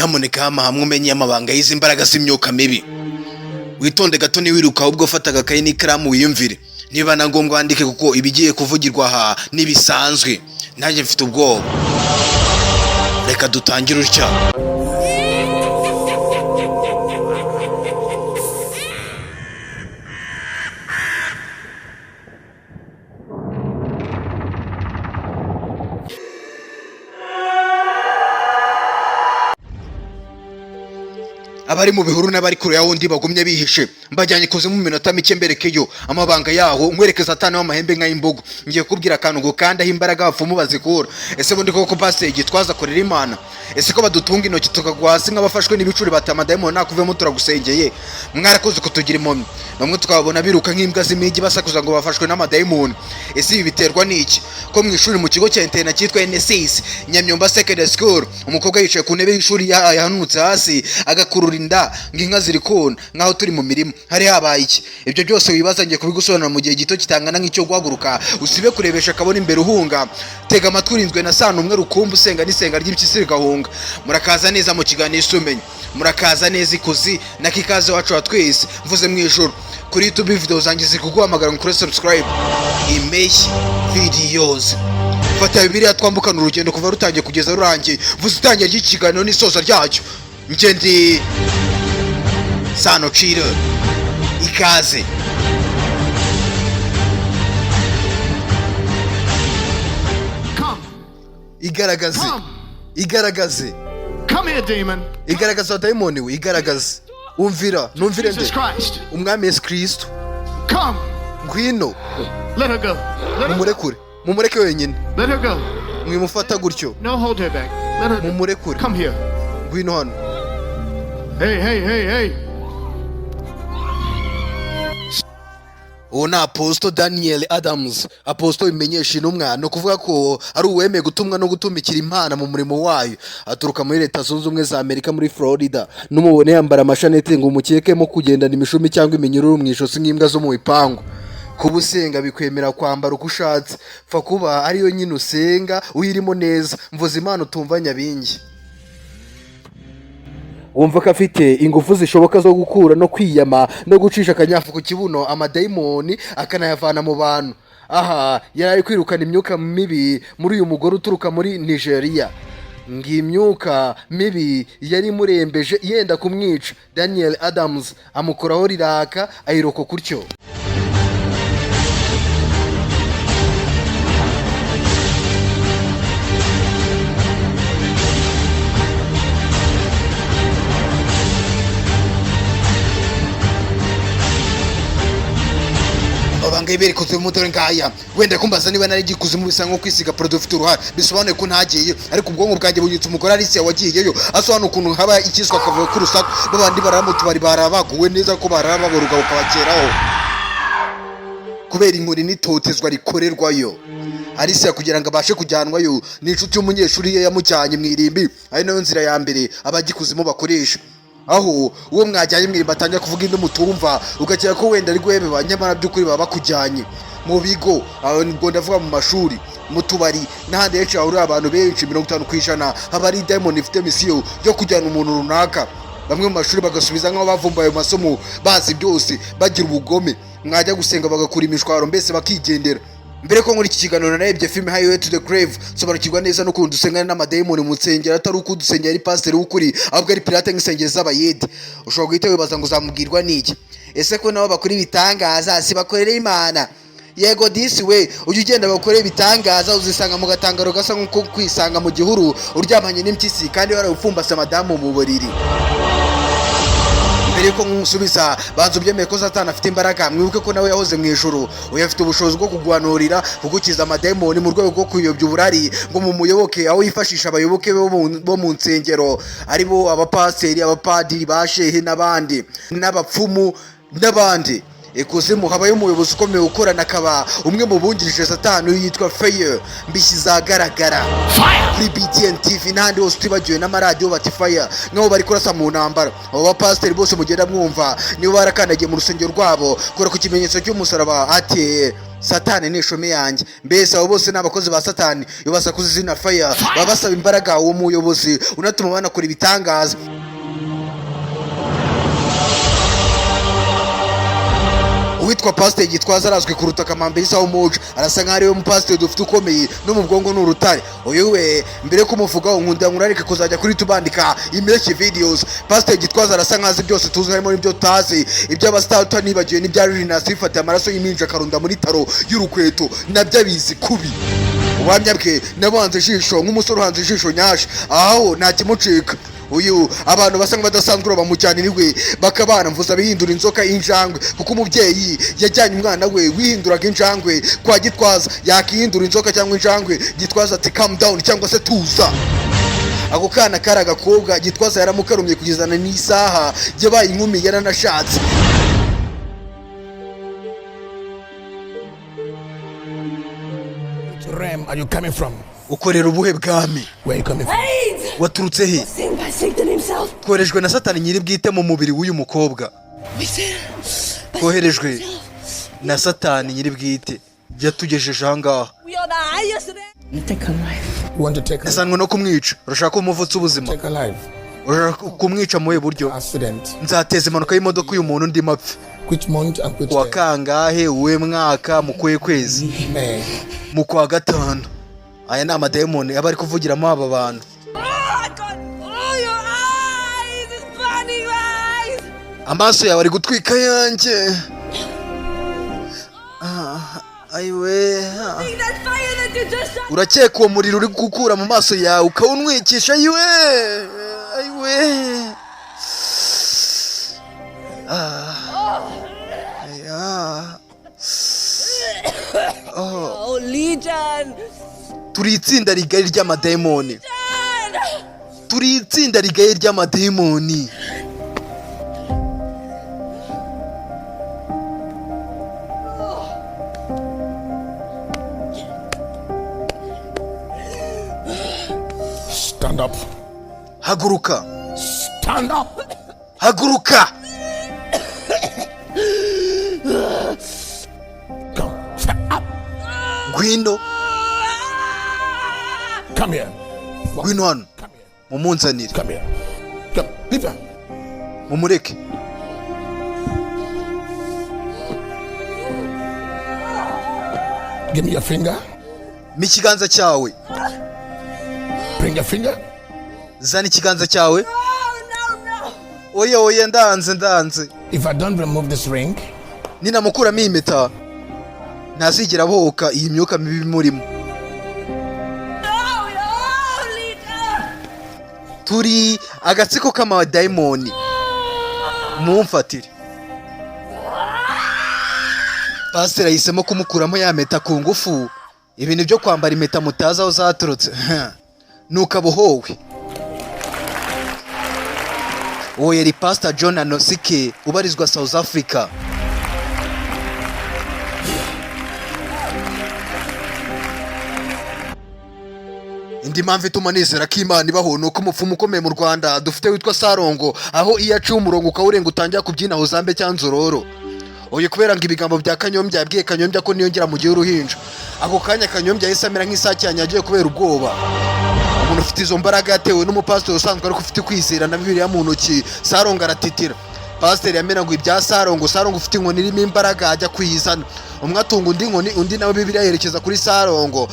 nyamuneka hamwe umenye amabanga y'izi imbaraga z'imyuka mibi. Witonde gato ni wiruka ubwo fata agakayi n'ikaramu wiyumvire. Niba na ngombwa wandike kuko ibigiye kuvugirwa aha nibisanzwe. Nanjye mfite ubwoba. Reka dutangire utya. Abari mu bihuru n'abari kure yaho ndi bagumye bihishe mbajyanye kuze mu minota mike mberekeyo amabanga yaho nkwerekeza atana w'amahembe nk'ayimbogo. Ngiye kubwira akantu ngo kandi aho imbaraga bapfumu bazikura. Ese bundi koko pasiteri gitwaza korera Imana? Ese ko badutunga intoki tukagwa hasi nk'abafashwe n'ibicuri batama dayimoni nakuvemo turagusengeye? Mwarakoze kutugira impomyi. Bamwe tukabona biruka nk'imbwa z'imigi basakuza ngo bafashwe n'amadayimoni. Ese ibi biterwa n'iki? Ko mu ishuri mu kigo cya internet cyitwa NSS Nyamyumba Secondary School umukobwa yicaye ku ntebe y'ishuri yahanutse hasi agakurura inda nginka ziri kona nkaho turi mu mirimo. Hari habaye iki? Ibyo byose wibaza ngiye kubigusobanura mu gihe gito kitangana nk'icyo guhaguruka usibe kurebesha kabone imbere uhunga. Tega amatwi urinzwe na sano umwe rukumbu usenga n'isenga ry'impyisi gahunga. Murakaza neza mu kiganiro umenye. Murakaza neza ikuzi na kikaze wacu wa twese mvuze mu ijoro. Kuri YouTube video zanjye zikuguhamagara kuri subscribe. Imeshyi videos. Fata Bibiliya twambukana urugendo kuva rutangiye kugeza rurangiye. Vuze itangiye ry'ikiganiro n'isoza ryacyo. Ngendi Sano Chiro ikaze. Igaragaze. Come here, demon. Igaragaza daimoni we, igaragaze. Umvira, numvire nde. Umwami Yesu Kristo. Come. Ngwino. Let her go. Mumureke wenyine. Let her go. Mwimufata gutyo. No, hold her back. Let her. Mumurekure. Come here. Ngwino hano. Hey. Uwo ni Apostle Daniel Adams. Apostle imenyesha intumwa no kuvuga ko ari uwemeye gutumwa no gutumikira Imana mu murimo wayo. Aturuka muri Leta Zunze Ubumwe za Amerika muri Florida. Numubone yambara amashanete ngo umukekemo kugendana imishumi cyangwa iminyururu mu ishosi nk'imbwa zo mu bipangu. Kubusenga bikwemera kwambara uko ushatse. Pfa kuba ariyo nyine usenga uyirimo neza. Mvuze Imana utumva nyabingi. Wumva ko afite ingufu zishoboka zo gukura no kwiyama no gucisha akanyafu ku kibuno amadayimoni akanayavana mu bantu. Aha yari kwirukana imyuka mibi muri uyu mugore uturuka muri Nigeria. Ngimyuka mibi yari murembeje yenda kumwica. Daniel Adams amukoraho riraka ayiroko kuryo. Abanga ibere kuze mu mutore ngaya wenda kumbaza niba nari gikuze mu bisa nko kwisiga product uruhara bisobanuye ko ntagiye ariko ubwonko bwanjye bunyitse umugore ari se wagiyeyo asobanura ukuntu haba ikiswa kavuye ku rusaku babandi baramutubari barabaguwe neza ko barababoruga ukabakeraho kubera inkuri n'itotezwa rikorerwayo. Arisa kugira ngo abashe kujyanwayo n'inshuti y'umunyeshuri ye yamujyanye mu irimbi ari nayo nzira ya mbere abagikuzimo bakoresha. Aho uwo mwajyanye mwirimba atanya kuvuga indi mutumva ugakira ko wenda ari gwebeba nyamara by'ukuri baba bakujyanye mu bigo aho ngo ndavuga mu mashuri mu tubari n'ahandi henshi hahurira abantu benshi 50% haba ari diamond ifite misiyo yo kujyana umuntu runaka. Bamwe mu mashuri bagasubiza nk'aho bavumbaye masomo bazi byose bagira ubugome. Mwajya gusenga bagakura imishwaro mbese bakigendera. Mbere ko muri iki kiganiro narebye filme Highway to the Grave sobanukirwa neza no kuntu dusengana n'amadayimoni mu nsengero atari uko dusengera ari pasiteri w'ukuri ahubwo ari pirate nk'isengero z'abayede. Ushobora guhita wibaza ngo uzamubwirwa n'iki? Ese ko nabo bakora ibitangaza si bakorera Imana? Yego disi we ujye ugenda bakorera ibitangaza uzisanga mu gatangaro gasa nk'uko kwisanga mu gihuru uryamanye n'impyisi kandi warapfumbase madamu mu buriri. Mbere ko nk'umusubiza banzo byemeye ko Satani afite imbaraga mwibuke ko nawe yahoze mu ijuru uyafite ubushobozi bwo kugwanurira kugukiza amadayimoni mu rwego rwo kuyobya uburari ngo mu muyoboke aho yifashisha abayoboke bo mu nsengero aribo abapasiteri abapadiri bashehe n'abandi n'abapfumu n'abandi. Ekuzimu habayo umuyobozi ukomeye ukorana akaba umwe mu bungirije Satani yitwa Fire mbishyizagaragara kuri BTN TV n'ahandi hose utibagiwe n'amaradiyo bati Fire nk'aho bari kurasa mu ntambara. Abo bapasiteri bose mugenda mwumva nibo barakandagiye mu rusengero rwabo kora ku kimenyetso cy'umusaraba ati Satani ni ishumi yanjye. Mbese abo bose n'abakozi ba Satani yobasa kuzizina fire babasaba imbaraga uwo muyobozi unatuma banakora ibitangaza. Uwitwa pasiteri Gitwaza arazwi kuruta Kamambiri Sawa Moja, arasa nkaho ariwe mupasiteri dufite ukomeye no mu bwongo n'urutare. Uyu we mbere kumuvugaho nkunda nkurarike kuzajya kuri tubandika impeshyi videos. Pasiteri Gitwaza arasa nkazi byose tuzi harimo n'ibyo tazi, ibyo abasitari utanibagiwe n'ibya Rinasi bifata amaraso y'iminja karunda muri taro y'urukweto nabyo abizi kubi. Ubuhamya bwe nabanze ijisho nk'umusore uhanze ijisho nyashi, aho nta kimucika. Uyu abantu basanga badasanzwe bamujyaniriwe bakabana mvuza bihindura inzoka y'injangwe, kuko umubyeyi yajyanye umwana we wihinduraga injangwe kwa Gitwaza, yakihindura inzoka cyangwa injangwe. Gitwaza ati calm down cyangwa se tuza. Ako kana kari agakobwa Gitwaza yaramukarumye kugezana n'isaha yabaye inkumi yaranashatse. Where are you coming from? Ukorera ubuhe bwami? Where are you coming from? Waturutse he? Twoherejwe na Satani nyiri bwite mu mubiri w'uyu mukobwa. Twoherejwe na Satani nyiri bwite yatugejeje aha ngaha. Want to take Nasanwe no kumwica. Urashaka kumuvutsa ubuzima? take a life? Urashaka kumwica muhe buryo? Accident. Nzateza impanuka y'imodoka uyu muntu ndi mapfa. Which month and which Kwa day? kangahe uwe mwaka mu kwezi? May. Mu kwa gatanu. Aya ni amadayimoni aba ari kuvugiramo aba bantu. Amaso yawe ari gutwika yanjye. Ayiwe. Urakeka uwo muriro uri gukura mu maso yawe ukawunwikisha ayiwe. Ayiwe. Oh, Legion. Turi itsinda rigari ry'amadayimoni. Turi itsinda rigari ry'amadayimoni. Stand up. Haguruka. Stand up. Haguruka. Come. Stand up. Gwino. Come here. Gwino hano. Come here. Mumunzanire. Come here. Come. Leave her. Mumureke. Give me your finger. Mi kiganza cyawe. Bring your finger. Zana ikiganza cyawe. Oya ndanze. If I don't remove this ring, Ninamukuramo iyi mpeta ntazigera abohoka iyi myuka mibi murimo. Turi agatsiko k'amadayimoni. Mumfatire. Pasiteri yahisemo kumukuramo ya mpeta ku ngufu. Ibintu byo kwambara impeta mutazi aho zaturutse. Nuko abohowe. Uwo yari Pastor John Anosike ubarizwa South Africa. Indi mpamvu ituma nizera ko Imana ibaho ni uko umupfumu ukomeye mu Rwanda dufite witwa Sarongo, aho iyo aciye umurongo ukawurenga utangira kubyina aho Zambe cyangwa Nzororo. Oye kubera ngo ibigambo bya Kanyombya yabwiye Kanyombya ko niyongera mu gihe uruhinja. Ako kanya Kanyombya yahise amera nk'isake yanyagiye kubera ubwoba. Umuntu ufite izo mbaraga yatewe n'umupasiteri usanzwe ariko ufite kwizera na Bibiliya mu ntoki. Sarongo aratitira. Pasiteri yamenaguye ibya Sarongo ufite inkoni irimo imbaraga ajya kwizana. Umwe atunga undi nkoni, undi nawe Bibiliya yerekeza kuri Sarongo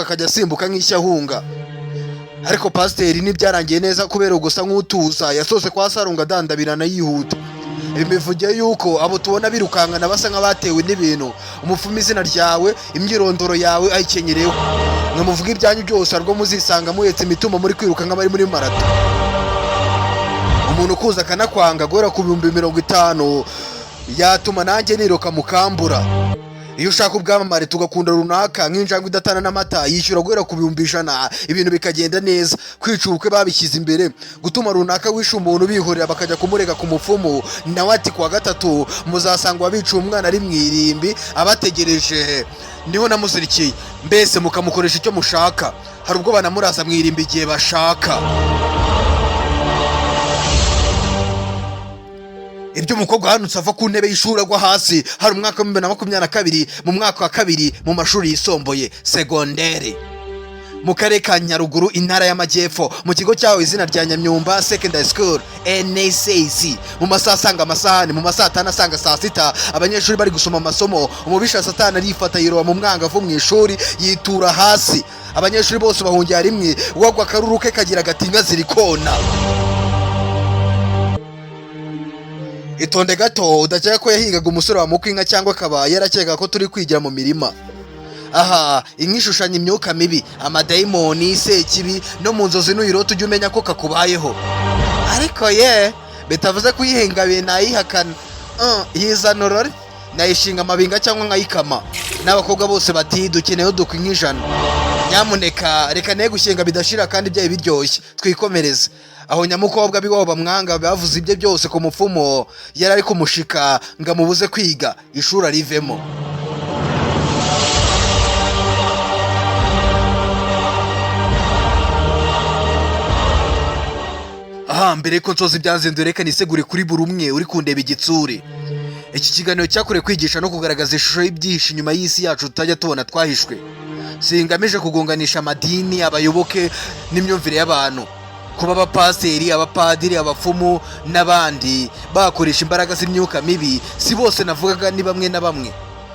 akajya asimbuka nk'ishyahunga. Ariko pasiteri ntibyarangiye neza kubera gusa nk'utuza yasose kwa Sarongo adandabirana yihuta. Bivugiye yuko abo tubona birukankana basa nk'abatewe n'ibintu. Umupfumu izina ryawe, imyirondoro yawe ayikenyereho. Mwamuvuga ibyanyu byose arwo muzisanga muhetse imitumba muri kwiruka nk'abari muri marato. Umuntu ukuza akanakwanga guhera ku 50,000 yatuma nanjye niruka mukambura. Iyo ushaka ubwamamare tugakunda runaka nk'injangwe idatana n'amata yishyura guhera ku 100,000 ibintu bikagenda neza. Kwica ubukwe babishyize imbere, gutuma runaka wisha umuntu bihorera bakajya kumurega ku mupfumu. Nawe ati kwa gatatu muzasanga wabica umwana ari mwirimbi abategereje. Niho namuzirikiye. Mbese mukamukoresha icyo mushaka. Hari ubwo banamuraza mwirimbi igihe bashaka. ibyo umukobwa hanutse ava ku ntebe y'ishuri agwa hasi hari umwaka wa 2022 mu mwaka wa kabiri mu mashuri yisomboye segondere mu karere ka Nyaruguru intara y'Amajyepfo mu kigo cyaho izina rya Nyamyumba Secondary School NSAC mu masaha asanga amasahani mu masaha 5 asanga saa 6 abanyeshuri bari gusoma amasomo umubisha satani arifata yiroba mu mwangavu mu ishuri yitura hasi abanyeshuri bose bahungiye rimwe wagwa akaruru ke kagira gatinga zirikona itonde gato udakeka ko yahigaga umusore wa mukwinka cyangwa akaba yarakeka ko turi kwigira mu mirima aha inkishushanya imyuka mibi amadayimoni sekibi no mu nzozi n'uyirota ujye umenya ko kakubayeho ariko bitavuze kuyihengabiye nayihakana yizanorore nayishinga amabinga cyangwa nkayikama n'abakobwa bose bati dukeneye udukwi nk'ijana nyamuneka reka ne gushinga bidashira kandi byaye biryoshye twikomereze aho nyamukobwa biwabo bamwanga bavuze ibye byose ku mupfumo yarari kumushika ngamubuze kwiga ishuri arivemo mbere ko nsoza ibyanzindure reka nisegure kuri buri umwe uri kundeba igitsure iki kiganiro cyakure kwigisha no kugaragaza ishusho y'ibyihishe inyuma y'isi yacu tutajya tubona twahishwe singamije kugunganisha amadini abayoboke n'imyumvire y'abantu kuba abapasiteri abapadiri abapfumu n'abandi bakoresha imbaraga z'imyuka mibi si bose navugaga ni bamwe na bamwe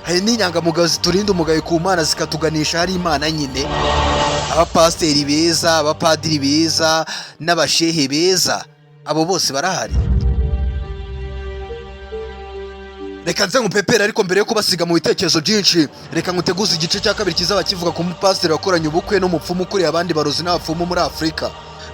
hari n'inyangamugayo ziturinda umugayo ku mana zikatuganisha hari imana nyine abapasiteri beza abapadiri beza n'abashehe beza abo bose barahari reka nze nkupepera ariko mbere yo kubasiga mu bitekerezo byinshi reka nguteguze igice cya kabiri kizaba kivuga ku mupasiteri wakoranye ubukwe n'umupfumu ukuriye abandi barozi n'abapfumu muri Afurika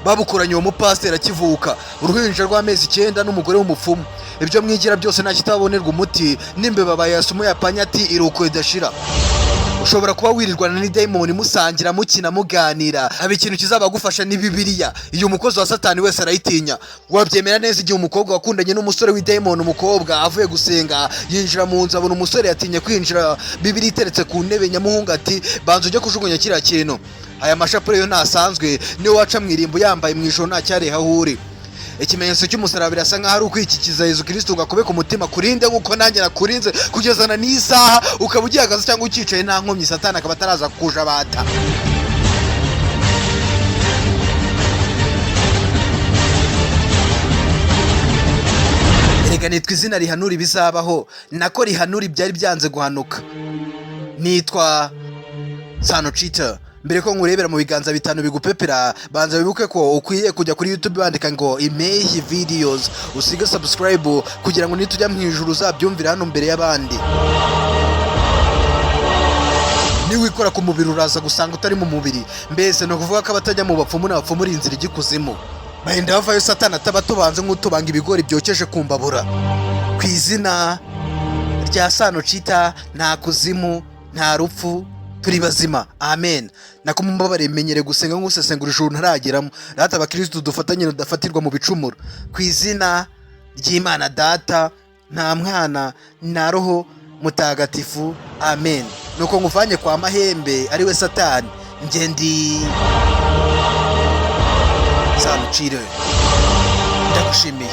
babukoranye uwo mupasiteri akivuka uruhinja rw'amezi 9 n'umugore w'umupfumu ibyo mwigira byose nta kitabonerwa umuti n'imbeba bayasumu yapanya ati iruko idashira ushobora kuba wirirwana n'idayimoni musangira mukina muganira aba ikintu kizabagufasha ni Bibiliya iyo umukozi wa Satani wese arayitinya wabyemera neza igihe umukobwa wakundanye n'umusore w'idayimoni umukobwa avuye gusenga yinjira mu nzu abona umusore yatinye kwinjira Bibiliya iteretse ku ntebe nyamuhunga ati banza ujye kujugunya kiriya kintu aya mashapure yo ntasanzwe niyo waca mwirimbo yambaye mu ijoro nta cyareha huri ikimenyetso cy'umusaraba birasa nkaho ari ukwikikiza Yesu Kristo ngakube ku mutima kurinde nkuko nanjye nakurinze kugezana n'isaha ukaba ugihagaze cyangwa ukicaye nta nkomyi Satani akaba ataraza kukuja bata erega nitwa izina rihanura ibizabaho nako rihanura ibyari byanze guhanuka nitwa Sano Cheetah mbere ko ngurebera mu biganza bitanu bigupepera banza wibuke ko ukwiye kujya kuri YouTube bandika ngo IMPESHYI videos usige subscribe kugira ngo nitujya mu ijuru uzabyumvira hano mbere y'abandi niwe ikora ku mubiri uraza gusanga utari mu mubiri mbese no kuvuga ko abatajya mu bapfumu n'abapfumu uri inzira igikuzimu bahenda bavayo Satani atabatubanze nk'utubanga ibigori byokeje kumbabura ku izina rya Sano Cheetah nta kuzimu nta rupfu turi bazima amen nako mumbabare menyere gusenga ngusesengura ijuru ntarageramo rata abakristo dufatanye rudafatirwa mu bicumuro ku izina ry'Imana data nta mwana na roho mutagatifu amen nuko nguvanye kwa mahembe ari we Satani ngendi Sano Cheetah ndagushimiye